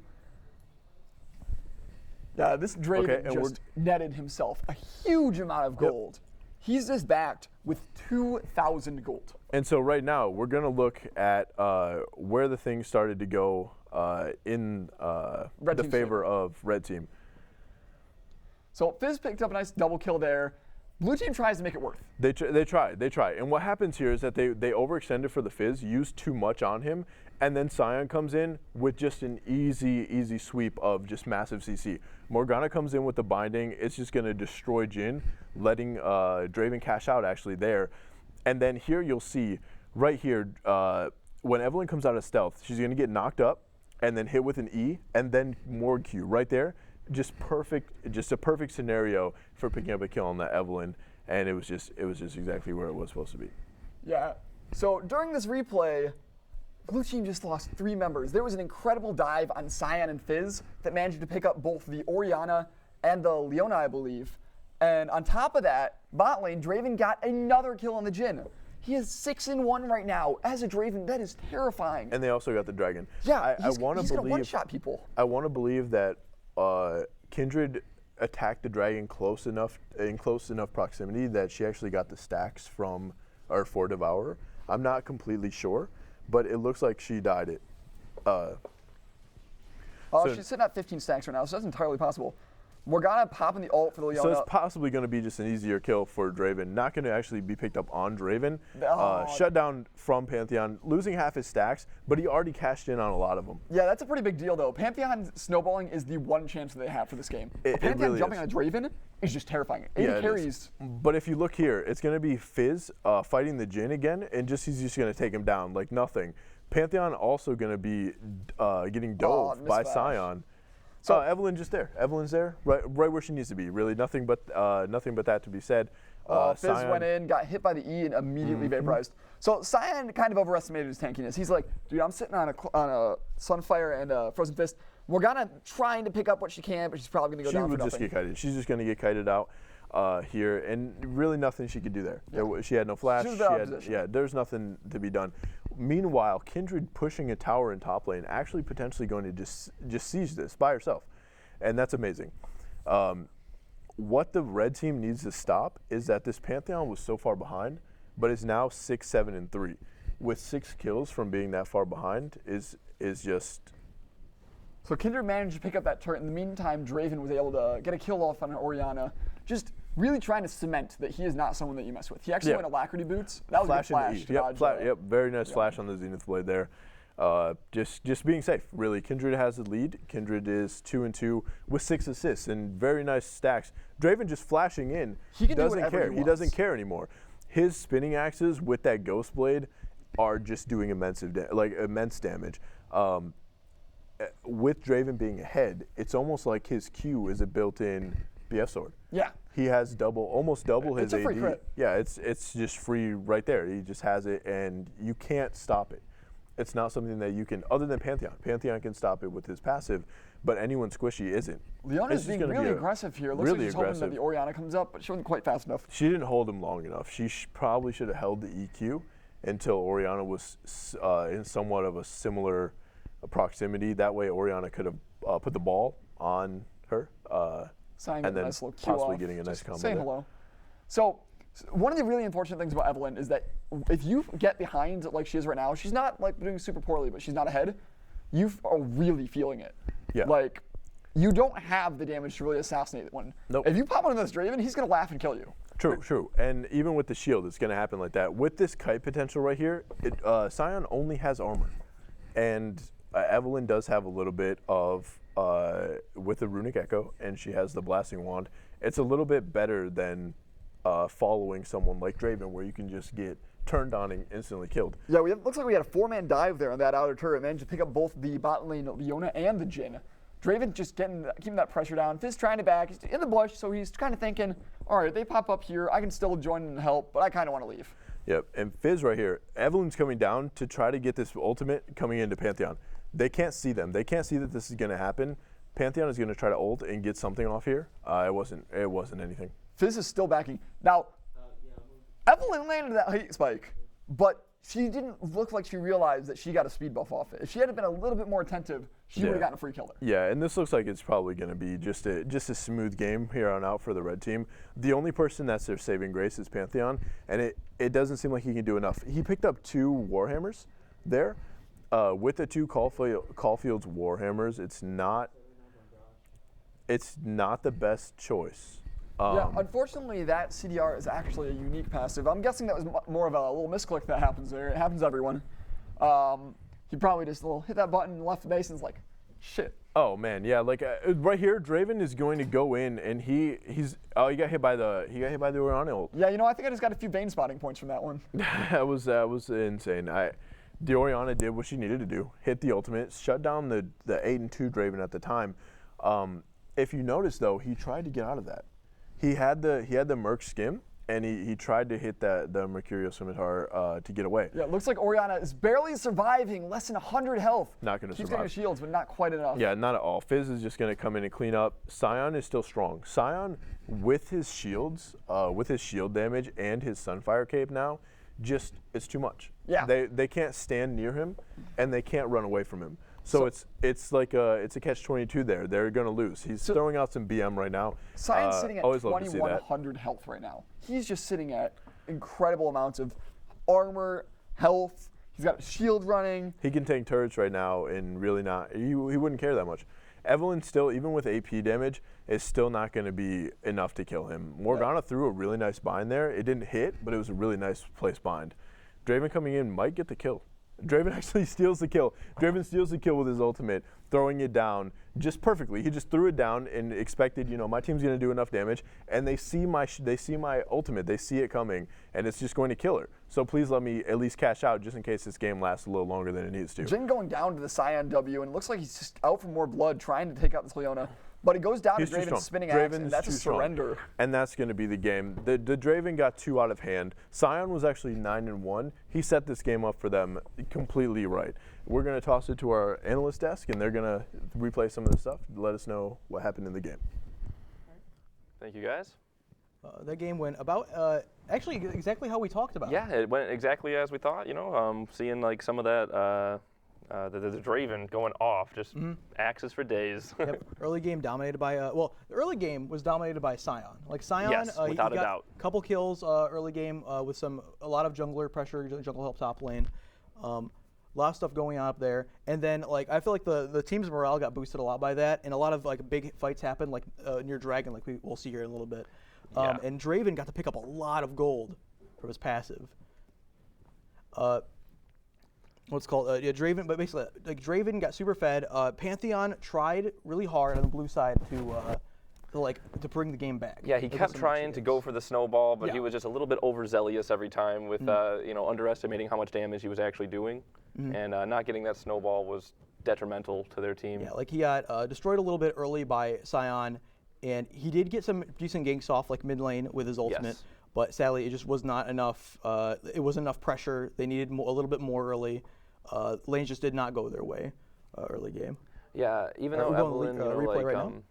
Speaker 4: Yeah, this Draven just netted himself a huge amount of gold. Yep. He's just backed with 2,000 gold.
Speaker 3: And so right now, we're going to look at where the things started to go in the favor of Red Team.
Speaker 4: So Fizz picked up a nice double kill there. Blue Team tries to make it worth.
Speaker 3: They try. And what happens here is that they overextended for the Fizz, used too much on him, and then Sion comes in with just an easy sweep of just massive CC. Morgana comes in with the binding. It's just going to destroy Jhin, letting Draven cash out actually there. And then here you'll see, right here, when Evelyn comes out of stealth, she's going to get knocked up and then hit with an E, and then Morg Q right there. Just a perfect scenario for picking up a kill on that Evelyn, and it was just exactly where it was supposed to be.
Speaker 4: Yeah. So during this replay, Blue Team just lost 3 members. There was an incredible dive on Sion and Fizz that managed to pick up both the Oriana and the Leona, I believe. And on top of that, bot lane, Draven got another kill on the Jhin. He is 6-1 right now as a Draven. That is terrifying.
Speaker 3: And they also got the dragon.
Speaker 4: Yeah, he's gonna one-shot people.
Speaker 3: I want to believe that Kindred attacked the dragon in close enough proximity that she actually got the stacks for Devourer. I'm not completely sure, but it looks like she died it.
Speaker 4: She's sitting at 15 stacks right now, so that's entirely possible. Morgana popping the ult for the Leona.
Speaker 3: So it's possibly going to be just an easier kill for Draven. Not going to actually be picked up on Draven. Shut down from Pantheon, losing half his stacks, but he already cashed in on a lot of them.
Speaker 4: Yeah, that's a pretty big deal, though. Pantheon snowballing is the one chance that they have for this game. Pantheon
Speaker 3: really
Speaker 4: jumping on a Draven is just terrifying. 80 carries.
Speaker 3: But if you look here, it's going to be Fizz fighting the Jhin again, and he's just going to take him down like nothing. Pantheon also going to be getting dove by Sion. So Evelyn just there. Evelyn's there, right where she needs to be. Really, nothing but that to be said.
Speaker 4: Fizz went in, got hit by the E, and immediately vaporized. So Sion kind of overestimated his tankiness. He's like, dude, I'm sitting on a Sunfire and a Frozen Fist. Morgana trying to pick up what she can, but she's probably going to go down for nothing.
Speaker 3: She would just get kited. She's just going to get kited out here, and really nothing she could do there. Yeah. She had no flash. There's nothing to be done. Meanwhile, Kindred pushing a tower in top lane, actually potentially going to just siege this by herself, and that's amazing. What the red team needs to stop is that this Pantheon was so far behind, but is now 6, 7, and 3, with 6 kills from being that far behind is just.
Speaker 4: So Kindred managed to pick up that turret. In the meantime, Draven was able to get a kill off on Orianna, just really trying to cement that he is not someone that you mess with. He actually went Alacrity boots. That was a good flash.
Speaker 3: Yep, very nice flash on the Zenith Blade there. Just being safe, really. Kindred has the lead. Kindred is 2-2 with 6 assists and very nice stacks. Draven just flashing in.
Speaker 4: He
Speaker 3: doesn't care. He doesn't care anymore. His spinning axes with that Ghost Blade are just doing immense damage. With Draven being ahead, it's almost like his Q is a built-in BF sword.
Speaker 4: Yeah.
Speaker 3: He has almost double his AD.
Speaker 4: It's a free crit.
Speaker 3: Yeah, it's just free right there. He just has it, and you can't stop it. It's not something that you can, other than Pantheon. Pantheon can stop it with his passive, but anyone squishy isn't.
Speaker 4: Leona's being really aggressive here. Looks like she's hoping that the Orianna comes up, but she wasn't quite fast enough.
Speaker 3: She didn't hold him long enough. She probably should have held the EQ until Orianna was in somewhat of a similar proximity. That way Orianna could have put the ball on her. And then
Speaker 4: nice
Speaker 3: possibly getting a nice combo.
Speaker 4: Saying hello. So one of the really unfortunate things about Evelyn is that if you get behind like she is right now, she's not like doing super poorly, but she's not ahead. You are really feeling it.
Speaker 3: Yeah.
Speaker 4: Like you don't have the damage to really assassinate one.
Speaker 3: Nope.
Speaker 4: If you pop on this Draven, he's gonna laugh and kill you.
Speaker 3: True. And even with the shield, it's gonna happen like that. With this kite potential right here, Sion only has armor, and Evelyn does have a little bit of. With the Runic Echo, and she has the Blasting Wand, it's a little bit better than following someone like Draven, where you can just get turned on and instantly killed.
Speaker 4: Yeah, looks like we had a 4-man dive there on that outer turret, managed to pick up both the bot lane Leona and the Jhin. Draven just keeping that pressure down. Fizz trying to back. He's in the bush, so he's kind of thinking, all right, they pop up here. I can still join and help, but I kind of want to leave.
Speaker 3: Yep, and Fizz right here. Evelyn's coming down to try to get this ultimate coming into Pantheon. They can't see them. They can't see that this is going to happen. Pantheon is going to try to ult and get something off here. It wasn't anything.
Speaker 4: Fizz is still backing. Now, Evelyn landed that heat spike, but she didn't look like she realized that she got a speed buff off it. If she had been a little bit more attentive, she would have gotten a free kill there.
Speaker 3: Yeah, and this looks like it's probably going to be just a smooth game here on out for the red team. The only person that's their saving grace is Pantheon, and it doesn't seem like he can do enough. He picked up 2 Warhammers there. With the 2 Caulfield's Warhammers, it's not the best choice.
Speaker 4: Yeah, unfortunately, that CDR is actually a unique passive. I'm guessing that was more of a little misclick that happens there. It happens to everyone. He probably just hit that button, left the base, and is like, shit.
Speaker 3: Oh man, yeah, like right here, Draven is going to go in, and he got hit by the Orianna ult.
Speaker 4: Yeah, I think I just got a few Bane spotting points from that one.
Speaker 3: that was insane. The Orianna did what she needed to do, hit the ultimate, shut down the 8-2 Draven at the time. If you notice though, he tried to get out of that. He had the Merc skim, and he tried to hit the Mercurial Scimitar to get away.
Speaker 4: Yeah, it looks like Orianna is barely surviving, less than 100 health.
Speaker 3: Not going to survive.
Speaker 4: Keeps getting shields, but not quite enough.
Speaker 3: Yeah, not at all. Fizz is just going to come in and clean up. Sion is still strong. Sion, with his shields, with his shield damage and his Sunfire cape now, it's too much.
Speaker 4: Yeah.
Speaker 3: They can't stand near him, and they can't run away from him. So it's like it's a catch-22 there. They're going to lose. He's throwing out some BM right now.
Speaker 4: Sion's sitting at
Speaker 3: always love to see that.
Speaker 4: 2100 health right now. He's just sitting at incredible amounts of armor, health. He's got a shield running.
Speaker 3: He can tank turrets right now and really not. He wouldn't care that much. Evelyn still, even with AP damage, is still not going to be enough to kill him. Morgana threw a really nice bind there. It didn't hit, but it was a really nice placed bind. Draven coming in might get the kill. Draven actually steals the kill. Draven steals the kill with his ultimate, throwing it down just perfectly. He just threw it down and expected, my team's going to do enough damage, and they see my ultimate. They see it coming, and it's just going to kill her. So please let me at least cash out just in case this game lasts a little longer than it needs to.
Speaker 4: Jhin going down to the Sion W, and it looks like he's just out for more blood, trying to take out this Leona. But he goes down to Draven's spinning axe, and that's a surrender.
Speaker 3: And that's going to be the game. The Draven got 2 out of hand. Sion was actually 9-1. He set this game up for them completely right. We're going to toss it to our analyst desk, and they're going to replay some of the stuff to let us know what happened in the game.
Speaker 2: Thank you, guys.
Speaker 1: That game went about actually exactly how we talked about.
Speaker 2: Yeah, it went exactly as we thought. Seeing like some of that. The Draven going off, just axes for days.
Speaker 1: Yep. Early game dominated by, the early game was dominated by Sion. Like Sion,
Speaker 2: yes, without a doubt.
Speaker 1: A couple kills early game with a lot of jungler pressure, jungle help top lane. A lot of stuff going on up there. And then I feel like the team's morale got boosted a lot by that, and a lot of big fights happened near Dragon, like we'll see here in a little bit. And Draven got to pick up a lot of gold from his passive. Draven, but basically, Draven got super fed. Pantheon tried really hard on the blue side to bring the game back.
Speaker 2: Yeah, he kept trying to go for the snowball, but he was just a little bit overzealous every time with underestimating how much damage he was actually doing, and not getting that snowball was detrimental to their team.
Speaker 1: Yeah, he got destroyed a little bit early by Sion, and he did get some decent ganks off mid lane with his ultimate.
Speaker 2: Yes.
Speaker 1: But sadly, it just was not enough. It wasn't enough pressure. They needed a little bit more early. Lanes just did not go their way early game.
Speaker 2: Yeah, even though Evelyn,
Speaker 1: replay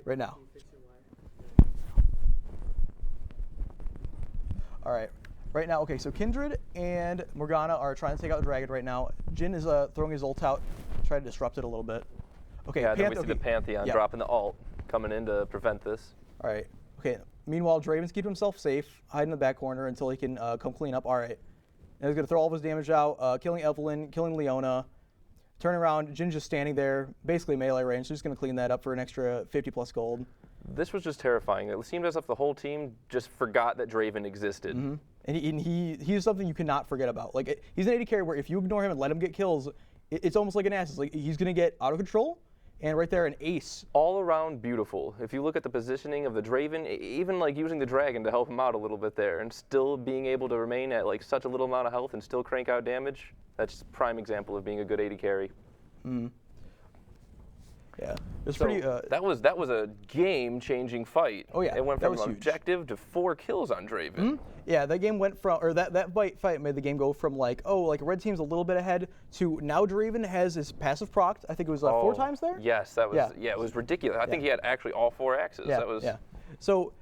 Speaker 1: right now. All right. Right now, okay, so Kindred and Morgana are trying to take out the Dragon right now. Jhin is throwing his ult out, trying to disrupt it a little bit. Okay,
Speaker 2: yeah, then we see the Pantheon dropping the ult, coming in to prevent this.
Speaker 1: All right. Okay. Meanwhile, Draven's keeping himself safe, hiding in the back corner until he can come clean up. All right. And he's going to throw all of his damage out, killing Evelyn, killing Leona. Turn around, Jhin's just standing there, basically melee range, so he's going to clean that up for an extra 50+ gold.
Speaker 2: This was just terrifying. It seemed as if the whole team just forgot that Draven existed.
Speaker 1: Mm-hmm. And he's something you cannot forget about. He's an AD carry where if you ignore him and let him get kills, it's almost like an ass. It's he's going to get out of control. And right there, an ace.
Speaker 2: All around beautiful. If you look at the positioning of the Draven, even using the Dragon to help him out a little bit there, and still being able to remain at such a little amount of health and still crank out damage, that's a prime example of being a good AD carry.
Speaker 1: Mm-hmm. Yeah, it's
Speaker 2: so
Speaker 1: pretty.
Speaker 2: That was a game-changing fight.
Speaker 1: Oh yeah,
Speaker 2: it went from objective to 4 kills on Draven.
Speaker 1: Mm-hmm. Yeah, that game went from, or that fight made the game go from red team's a little bit ahead to now Draven has his passive procced. I think it was 4 times there.
Speaker 2: Yes, that was it was ridiculous. I think he had actually all 4 axes.
Speaker 1: Yeah,
Speaker 2: that was
Speaker 1: So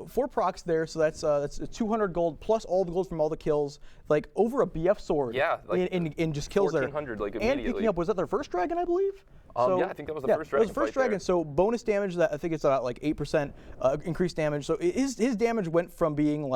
Speaker 1: 4 procs there, so that's 200 gold plus all the gold from all the kills, over a BF sword.
Speaker 2: Yeah,
Speaker 1: in just kills there.
Speaker 2: 1400 immediately.
Speaker 1: And picking up, was that their first dragon, I believe?
Speaker 2: Yeah, I think that was the first dragon.
Speaker 1: It was the first dragon, so bonus damage that I think it's about 8% increased damage. So his damage went from being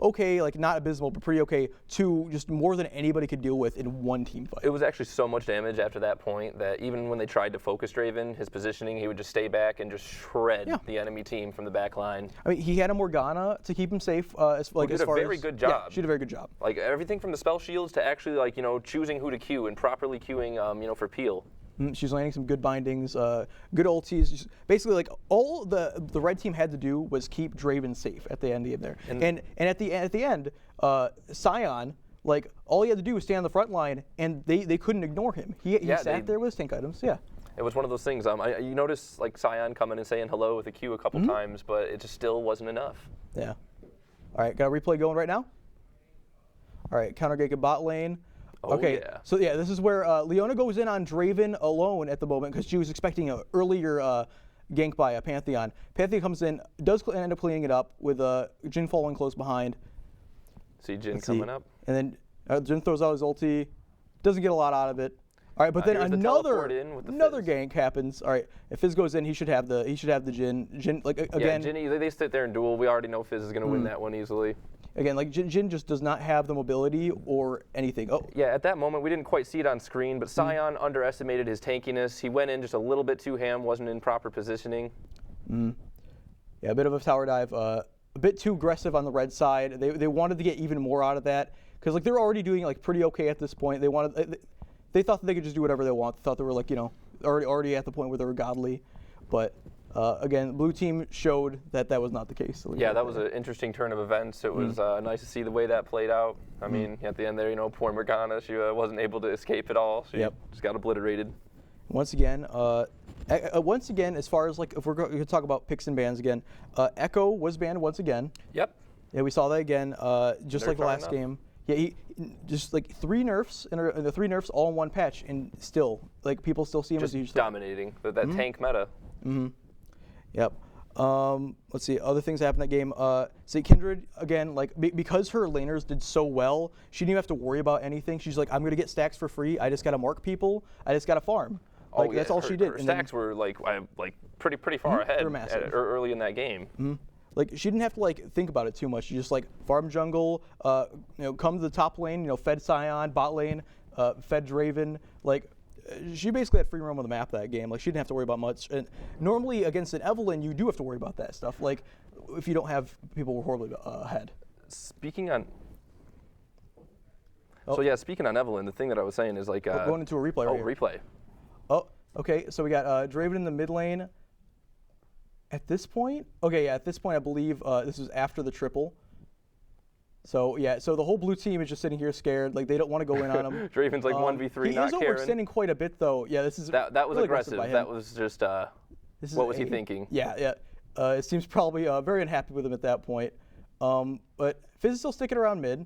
Speaker 1: okay, not abysmal, but pretty okay, to just more than anybody could deal with in one team fight.
Speaker 2: It was actually so much damage after that point that even when they tried to focus Draven, his positioning, he would just stay back and just shred the enemy team from the back line.
Speaker 1: I mean, he had a Morgana to keep him safe.
Speaker 2: He did a very good job.
Speaker 1: Yeah, she did a very good job.
Speaker 2: Everything from the spell shields to actually choosing who to queue and properly queuing for peel.
Speaker 1: She's landing some good bindings, good ultis. Basically, all the red team had to do was keep Draven safe at the end of the game there. And at the end, Sion, all he had to do was stand on the front line, and they couldn't ignore him. He sat there with his tank items. Yeah.
Speaker 2: It was one of those things. You notice Sion coming and saying hello with a Q a couple times, but it just still wasn't enough.
Speaker 1: Yeah. All right, got a replay going right now. All right, counter gank at bot lane. Okay, so this is where Leona goes in on Draven alone at the moment because she was expecting an earlier gank by a Pantheon. Pantheon comes in, does end up cleaning it up with Jhin following close behind.
Speaker 2: See Jhin coming up.
Speaker 1: And then Jhin throws out his ulti, doesn't get a lot out of it. All right, but then
Speaker 2: here's the teleport in with the
Speaker 1: another
Speaker 2: Fizz.
Speaker 1: gank happens. All right, if Fizz goes in, he should have the Jhin. Jhin, like again.
Speaker 2: Yeah, Jhin, they sit there and duel. We already know Fizz is going to win that one easily.
Speaker 1: Again, like Jhin just does not have the mobility or anything. Oh.
Speaker 2: Yeah, at that moment we didn't quite see it on screen, but Sion underestimated his tankiness. He went in just a little bit too ham, wasn't in proper positioning.
Speaker 1: Yeah, a bit of a tower dive. A bit too aggressive on the red side. They wanted to get even more out of that because like they're already doing like pretty okay at this point. They thought that they could just do whatever they want. They thought they were like, already at the point where they were godly. But again, blue team showed that was not the case.
Speaker 2: Yeah, that was an interesting turn of events. It was nice to see the way that played out. I mean, at the end there, poor Morgana, she wasn't able to escape at all. She just got obliterated.
Speaker 1: Once again, as far as like if we're going to talk about picks and bans again, Echo was banned once again.
Speaker 2: Yep.
Speaker 1: Yeah, we saw that again, just like the last game. Yeah, he just like 3 nerfs and the 3 nerfs all in one patch, and still like people still see him as a huge
Speaker 2: dominating that tank meta.
Speaker 1: Yep. Let's see other things that happened in that game. See Kindred again, like because her laners did so well, she didn't even have to worry about anything. She's like, I'm gonna get stacks for free. I just gotta mark people. I just gotta farm. Like that's all she did.
Speaker 2: Her stacks were like pretty far ahead early in that game.
Speaker 1: Like she didn't have to like think about it too much. She just like farm jungle, come to the top lane, fed Sion, bot lane, fed Draven. Like she basically had free roam on the map that game. Like she didn't have to worry about much. And normally against an Evelynn, you do have to worry about that stuff. Like if you don't have people horribly ahead.
Speaker 2: Speaking on Evelynn, the thing that I was saying is like
Speaker 1: going into a replay.
Speaker 2: Replay.
Speaker 1: Oh, okay. So we got Draven in the mid lane. At this point, at this point I believe this is after the triple. So so the whole blue team is just sitting here scared, like they don't want to go in on him.
Speaker 2: Draven's like 1v3, not caring.
Speaker 1: He is overextending quite a bit though. Yeah, this is
Speaker 2: that was
Speaker 1: really
Speaker 2: aggressive. That was just what was he thinking?
Speaker 1: Yeah. It seems probably very unhappy with him at that point. But Fizz is still sticking around mid.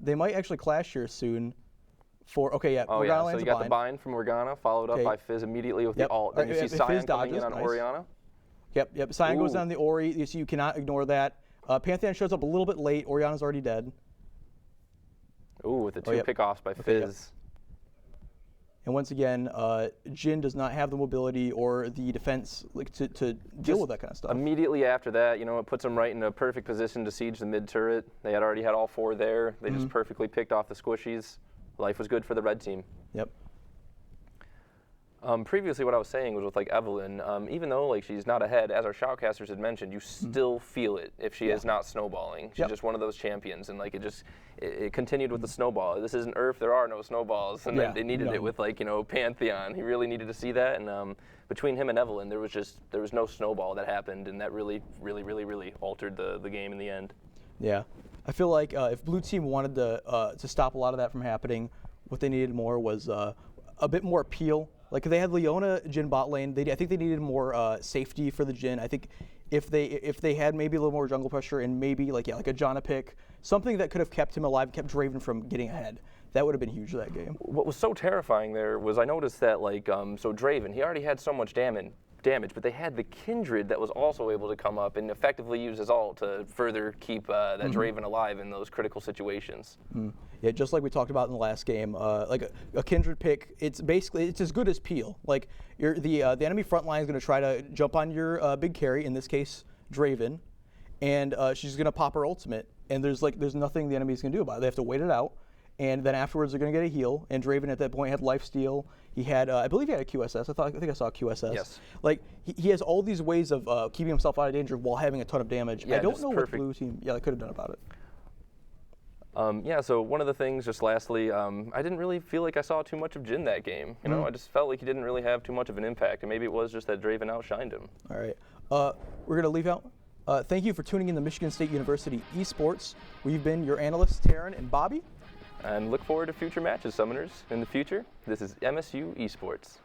Speaker 1: They might actually clash here soon. Morgana
Speaker 2: so you got the bind from Morgana, followed up by Fizz immediately with the ult. Then you see Sion coming in on Orianna.
Speaker 1: Yep. Sion goes down the Ori. You see, you cannot ignore that. Pantheon shows up a little bit late. Orianna's already dead.
Speaker 2: Ooh, with the 2 pickoffs by Fizz.
Speaker 1: And once again, Jhin does not have the mobility or the defense to deal with that kind of stuff.
Speaker 2: Immediately after that, it puts them right in a perfect position to siege the mid turret. They had already had all 4 there. They just perfectly picked off the squishies. Life was good for the red team.
Speaker 1: Yep.
Speaker 2: Previously, what I was saying was with like Evelynn, even though like she's not ahead, as our shoutcasters had mentioned, you still feel it if she is not snowballing. She's just one of those champions, and like it continued with the snowball. This isn't Earth, there are no snowballs, and they needed it with like Pantheon. He really needed to see that, and between him and Evelynn, there was no snowball that happened, and that really altered the game in the end.
Speaker 1: Yeah. I feel like if blue team wanted to stop a lot of that from happening, what they needed more was a bit more appeal. Like they had Leona Jhin bot lane. I think they needed more safety for the Jhin. I think if they had maybe a little more jungle pressure and maybe like a Janna pick, something that could have kept him alive, kept Draven from getting ahead. That would have been huge that game.
Speaker 2: What was so terrifying there was I noticed that so Draven, he already had so much damage, but they had the Kindred that was also able to come up and effectively use his ult to further keep that Draven alive in those critical situations.
Speaker 1: Yeah, just like we talked about in the last game, like a Kindred pick, it's as good as Peel. Like the enemy front line is going to try to jump on your big carry, in this case Draven, and she's going to pop her ultimate, and there's nothing the enemy's going to do about it. They have to wait it out. And then afterwards, they're going to get a heal. And Draven at that point had lifesteal. He had, I believe he had a QSS. I think I saw a QSS.
Speaker 2: Yes.
Speaker 1: Like, he has all these ways of keeping himself out of danger while having a ton of damage.
Speaker 2: Yeah,
Speaker 1: I don't know what blue team, they could have done about it.
Speaker 2: So one of the things, just lastly, I didn't really feel like I saw too much of Jhin that game. I just felt like he didn't really have too much of an impact. And maybe it was just that Draven outshined him.
Speaker 1: All right. We're going to leave out. Thank you for tuning in to Michigan State University eSports. We've been your analysts, Tarren and Bobby.
Speaker 2: And look forward to future matches, Summoners. In the future, this is MSU eSports.